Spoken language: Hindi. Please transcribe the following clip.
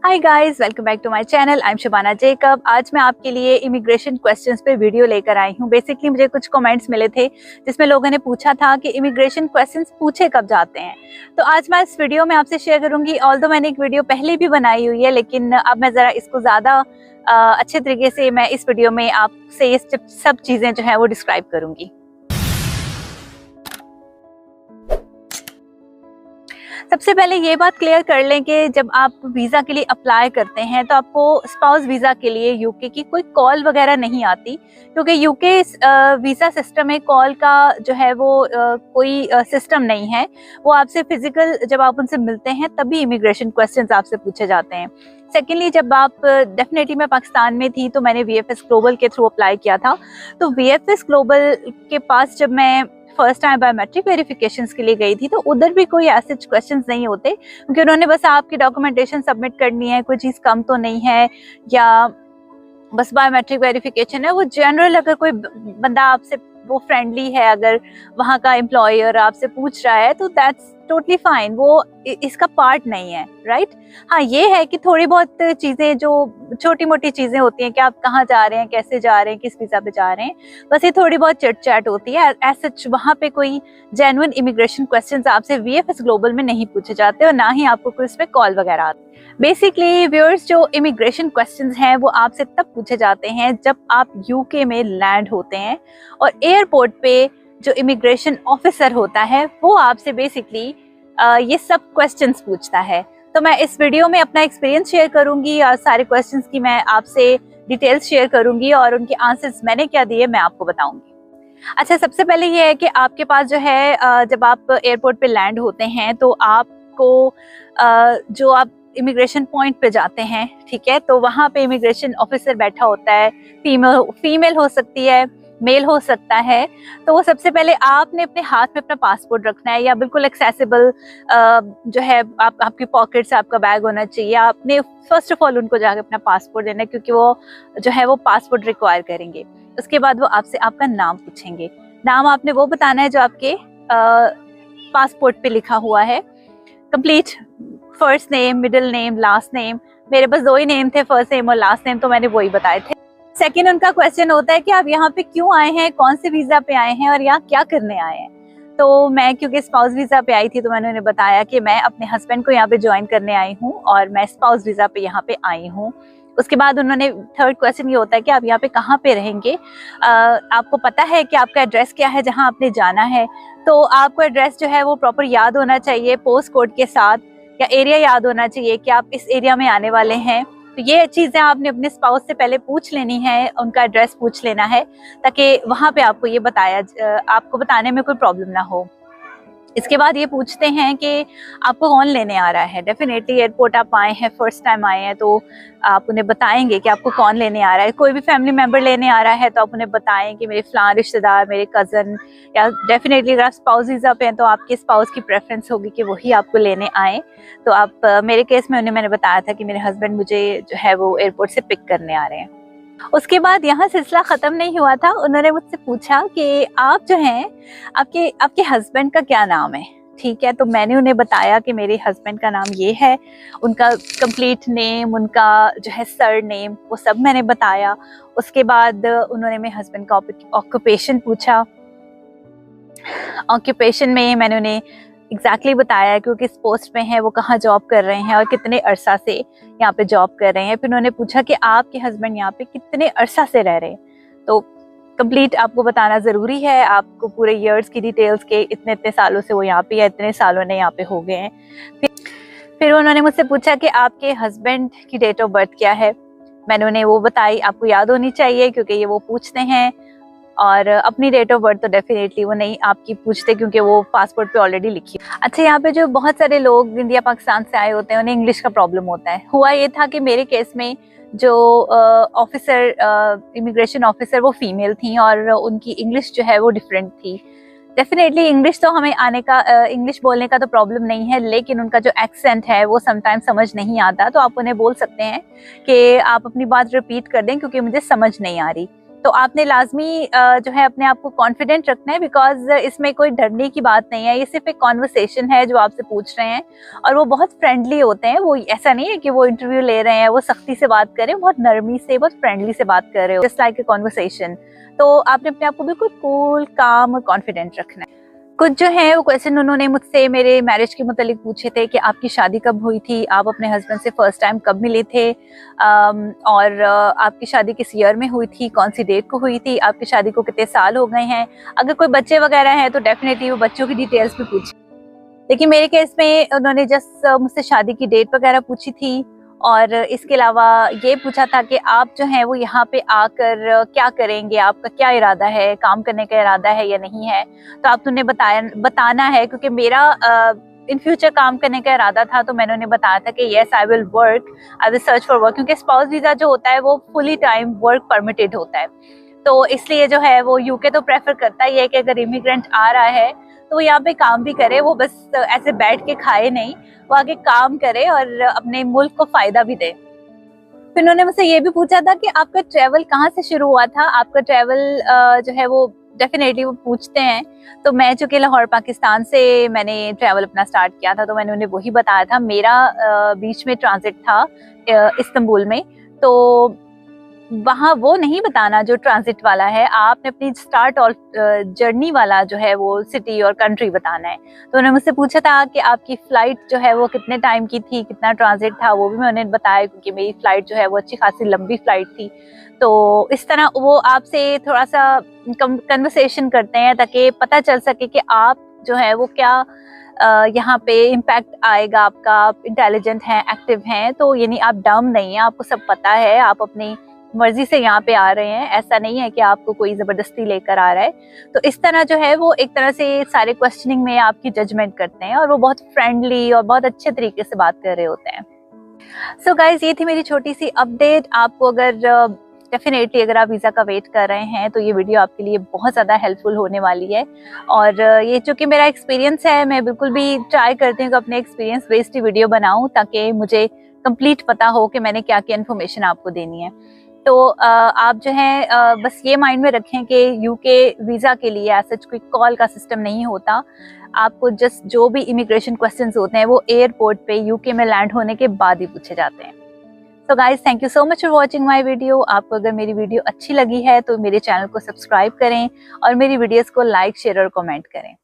Hi guys, welcome back to my channel. I am Shabana Jacob. आज मैं आपके लिए इमिग्रेशन क्वेश्चंस पे वीडियो लेकर आई हूँ। बेसिकली मुझे कुछ कमेंट्स मिले थे जिसमें लोगों ने पूछा था कि इमिग्रेशन क्वेश्चंस पूछे कब जाते हैं। तो आज मैं इस वीडियो में आपसे शेयर करूंगी। ऑल्दो मैंने एक वीडियो पहले भी बनाई हुई है, लेकिन अब मैं ज़रा इसको ज़्यादा अच्छे तरीके से मैं इस वीडियो में आपसे ये सब चीज़ें जो है वो डिस्क्राइब करूँगी। सबसे पहले ये बात क्लियर कर लें कि जब आप वीज़ा के लिए अप्लाई करते हैं तो आपको स्पाउस वीज़ा के लिए यूके की कोई कॉल वगैरह नहीं आती, क्योंकि यूके वीज़ा सिस्टम में कॉल का जो है वो कोई सिस्टम नहीं है। वो आपसे फिजिकल जब आप उनसे मिलते हैं तभी इमिग्रेशन क्वेश्चंस आपसे पूछे जाते हैं। सेकेंडली, जब आप डेफिनेटली मैं पाकिस्तान में थी तो मैंने VFS ग्लोबल के थ्रू अप्लाई किया था। तो VFS ग्लोबल के पास जब मैं फर्स्ट टाइम बायोमेट्रिक वेरिफिकेशंस के लिए गई थी तो उधर भी कोई ऐसे क्वेश्चंस नहीं होते, क्योंकि उन्होंने बस आपकी डॉक्यूमेंटेशन सबमिट करनी है, कोई चीज़ कम तो नहीं है या बस बायोमेट्रिक वेरिफिकेशन है। वो जनरल अगर कोई बंदा आपसे वो फ्रेंडली है, अगर वहाँ का एम्प्लॉयर आपसे पूछ रहा है तो दैट्स टोटली फाइन। वो इसका पार्ट नहीं है, राइट। हाँ, ये है कि थोड़ी बहुत चीज़ें जो छोटी मोटी चीज़ें होती हैं कि आप कहाँ जा रहे हैं, कैसे जा रहे हैं, किस वीज़ा पे जा रहे हैं, बस ये थोड़ी बहुत चिट चैट होती है। एज सच वहाँ पे कोई जेन्युइन इमिग्रेशन क्वेश्चंस आपसे VFS ग्लोबल में नहीं पूछे जाते और ना ही आपको कोई इस पर कॉल वगैरह आती। बेसिकली व्यूअर्स, जो इमिग्रेशन क्वेश्चंस हैं वो आपसे तब पूछे जाते हैं जब आप यूके में लैंड होते हैं और एयरपोर्ट पे जो इमिग्रेशन ऑफिसर होता है वो आपसे बेसिकली ये सब क्वेश्चंस पूछता है। तो मैं इस वीडियो में अपना एक्सपीरियंस शेयर करूंगी और सारे क्वेश्चंस की मैं आपसे डिटेल्स शेयर करूंगी और उनके आंसर्स मैंने क्या दिए मैं आपको बताऊंगी। अच्छा, सबसे पहले ये है कि आपके पास जो है जब आप एयरपोर्ट पे लैंड होते हैं तो आपको जो आप इमिग्रेशन पॉइंट पे जाते हैं, ठीक है, तो वहाँ पे इमिग्रेशन ऑफिसर बैठा होता है। फीमेल हो सकती है, मेल हो सकता है। तो वो सबसे पहले आपने अपने हाथ में अपना पासपोर्ट रखना है या बिल्कुल एक्सेसिबल जो है आपकी पॉकेट से आपका बैग होना चाहिए। आपने फर्स्ट ऑफ ऑल उनको जाकर अपना पासपोर्ट देना है, क्योंकि वो जो है वो पासपोर्ट रिक्वायर करेंगे। उसके बाद वो आपसे आपका नाम पूछेंगे। नाम आपने वो बताना है जो आपके पासपोर्ट पे लिखा हुआ है। Complete first name, middle name, last name. मेरे पास 2 ही नेम थे, फर्स्ट नेम और लास्ट नेम, तो मैंने वही बताए थे। सेकेंड, उनका क्वेश्चन होता है कि आप यहाँ पे क्यों आए हैं, कौन से वीज़ा पे आए हैं और यहाँ क्या करने आए हैं। तो मैं क्योंकि स्पाउस वीज़ा पे आई थी तो मैंने उन्हें बताया कि मैं अपने हस्बैंड को यहाँ पे ज्वाइन करने आई हूँ और मैं स्पाउस वीज़ा पे यहाँ पे आई हूँ। उसके बाद उन्होंने थर्ड क्वेश्चन ये होता है कि आप यहाँ पे कहाँ पे रहेंगे, आपको पता है कि आपका एड्रेस क्या है जहाँ आपने जाना है। तो आपको एड्रेस जो है वो प्रॉपर याद होना चाहिए पोस्ट कोड के साथ, या एरिया याद होना चाहिए कि आप इस एरिया में आने वाले हैं। तो ये चीज़ें आपने अपने स्पाउस से पहले पूछ लेनी है, उनका एड्रेस पूछ लेना है, ताकि वहाँ पे आपको ये आपको बताने में कोई प्रॉब्लम ना हो। इसके बाद ये पूछते हैं कि आपको कौन लेने आ रहा है। डेफिनेटली एयरपोर्ट आप आए हैं, फर्स्ट टाइम आए हैं, तो आप उन्हें बताएंगे कि आपको कौन लेने आ रहा है। कोई भी फैमिली मेम्बर लेने आ रहा है तो आप उन्हें बताएं कि मेरे फलां रिश्तेदार, मेरे कज़न, या डेफिनेटली अगर आप स्पाउस वीज़ा पे हैं तो आपके स्पाउस की प्रेफरेंस होगी कि वही आपको लेने आए। तो आप मेरे केस में मैंने बताया था कि मेरे हस्बैंड मुझे जो है वो एयरपोर्ट से पिक करने आ रहे हैं। उसके बाद यहाँ सिलसिला ख़त्म नहीं हुआ था। उन्होंने मुझसे पूछा कि आप जो हैं, आपके हस्बैंड का क्या नाम है, ठीक है। तो मैंने उन्हें बताया कि मेरे हस्बैंड का नाम ये है, उनका कंप्लीट नेम, उनका जो है सर नेम, वो सब मैंने बताया। उसके बाद उन्होंने मेरे हस्बैंड का ऑक्यूपेशन पूछा। ऑक्यूपेशन में मैंने उन्हें एग्जैक्टली बताया कि वो किस पोस्ट पे हैं, वो कहाँ जॉब कर रहे हैं और कितने अरसा से यहाँ पे जॉब कर रहे हैं। फिर उन्होंने पूछा कि आपके हस्बैंड यहाँ पे कितने अरसा से रह रहे हैं। तो कंप्लीट आपको बताना ज़रूरी है, आपको पूरे ईयर्स की डिटेल्स के इतने इतने सालों से वो यहाँ पे या इतने सालों ने यहाँ पे हो गए हैं। फिर उन्होंने मुझसे पूछा कि आपके हस्बैंड की डेट ऑफ बर्थ क्या है। मैंने उन्हें वो बताई, आपको याद होनी चाहिए क्योंकि ये वो पूछते हैं। और अपनी डेट ऑफ बर्थ तो डेफिनेटली वो नहीं आपकी पूछते, क्योंकि वो पासपोर्ट पे ऑलरेडी लिखी। अच्छा, यहाँ पे जो बहुत सारे लोग इंडिया पाकिस्तान से आए होते हैं उन्हें इंग्लिश का प्रॉब्लम होता है। हुआ ये था कि मेरे केस में जो ऑफिसर, इमिग्रेशन ऑफिसर, वो फीमेल थी और उनकी इंग्लिश जो है वो डिफरेंट थी। डेफिनेटली इंग्लिश तो हमें आने का, इंग्लिश बोलने का तो प्रॉब्लम नहीं है, लेकिन उनका जो एक्सेंट है वो समटाइम समझ नहीं आता। तो आप उन्हें बोल सकते हैं कि आप अपनी बात रिपीट कर दें क्योंकि मुझे समझ नहीं आ रही। तो आपने लाजमी जो है अपने आप को कॉन्फिडेंट रखना है, बिकॉज इसमें कोई डरने की बात नहीं है, ये सिर्फ एक कॉन्वर्सेशन है जो आपसे पूछ रहे हैं। और वो बहुत फ्रेंडली होते हैं, वो ऐसा नहीं है कि वो इंटरव्यू ले रहे हैं, वो सख्ती से बात करें, बहुत नरमी से, बहुत फ्रेंडली से बात कर रहे हो, जस्ट लाइक ए कॉन्वर्सेशन। तो आपने अपने आप को बिल्कुल कूल, काम और कॉन्फिडेंट रखना है। कुछ जो है वो क्वेश्चन उन्होंने मुझसे मेरे मैरिज के मुतालिक पूछे थे कि आपकी शादी कब हुई थी, आप अपने हस्बैंड से फर्स्ट टाइम कब मिले थे, और आपकी शादी किस ईयर में हुई थी, कौन सी डेट को हुई थी, आपकी शादी को कितने साल हो गए हैं, अगर कोई बच्चे वगैरह हैं तो डेफिनेटली वो बच्चों की डिटेल्स भी पूछी। लेकिन मेरे केस में उन्होंने जस्ट मुझसे शादी की डेट वगैरह पूछी थी, और इसके अलावा ये पूछा था कि आप जो हैं वो यहाँ पे आकर क्या करेंगे, आपका क्या इरादा है, काम करने का इरादा है या नहीं है। तो आप उन्हें बताना है, क्योंकि मेरा इन फ्यूचर काम करने का इरादा था। तो मैंने उन्हें बताया था कि yes I will work, I will search for work, क्योंकि स्पाउस वीज़ा जो होता है वो फुली टाइम वर्क परमिटेड होता है। तो इसलिए जो है वो यूके तो प्रेफर करता ही है कि अगर इमिग्रेंट आ रहा है तो वो यहाँ पे काम भी करे, वो बस ऐसे बैठ के खाए नहीं, वो आगे काम करे और अपने मुल्क को फायदा भी दे। फिर उन्होंने मुझसे ये भी पूछा था कि आपका ट्रैवल कहाँ से शुरू हुआ था, आपका ट्रैवल जो है वो डेफिनेटली वो पूछते हैं। तो मैं चूँकि लाहौर पाकिस्तान से मैंने ट्रैवल अपना स्टार्ट किया था, तो मैंने उन्हें वही बताया था। मेरा बीच में ट्रांजिट था इस्तांबुल में, तो वहाँ वो नहीं बताना जो ट्रांजिट वाला है, आपने अपनी स्टार्ट और जर्नी वाला जो है वो सिटी और कंट्री बताना है। तो उन्होंने मुझसे पूछा था कि आपकी फ़्लाइट जो है वो कितने टाइम की थी, कितना ट्रांजिट था, वो भी मैं उन्हें बताया, क्योंकि मेरी फ़्लाइट जो है वो अच्छी खासी लंबी फ़्लाइट थी। तो इस तरह वो आपसे थोड़ा सा कन्वर्सेशन करते हैं ताकि पता चल सके कि आप जो है वो क्या यहाँ पे इम्पैक्ट आएगा आपका, आप इंटेलिजेंट हैं, एक्टिव हैं, तो यानी आप डम नहीं हैं, आपको सब पता है, आप अपनी मर्जी से यहाँ पे आ रहे हैं, ऐसा नहीं है कि आपको कोई जबरदस्ती लेकर आ रहा है। तो इस तरह जो है वो एक तरह से सारे क्वेश्चनिंग में आपकी जजमेंट करते हैं, और वो बहुत फ्रेंडली और बहुत अच्छे तरीके से बात कर रहे होते हैं। सो गाइज, ये थी मेरी छोटी सी अपडेट। आपको अगर डेफिनेटली अगर आप वीज़ा का वेट कर रहे हैं तो ये वीडियो आपके लिए बहुत ज़्यादा हेल्पफुल होने वाली है। और ये चूँकि मेरा एक्सपीरियंस है, मैं बिल्कुल भी ट्राई करती हूँ कि अपने एक्सपीरियंस बेस्ड वीडियो बनाऊँ, ताकि मुझे कंप्लीट पता हो कि मैंने क्या क्या इन्फॉर्मेशन आपको देनी है। तो आप जो है बस ये माइंड में रखें कि यूके वीज़ा के लिए ऐसा कोई कॉल का सिस्टम नहीं होता। आपको जस्ट जो भी इमिग्रेशन क्वेश्चंस होते हैं वो एयरपोर्ट पे यूके में लैंड होने के बाद ही पूछे जाते हैं। So guys, thank you so much for watching my video. आपको अगर मेरी वीडियो अच्छी लगी है तो मेरे चैनल को सब्सक्राइब करें और मेरी वीडियोज़ को लाइक, शेयर और कमेंट करें।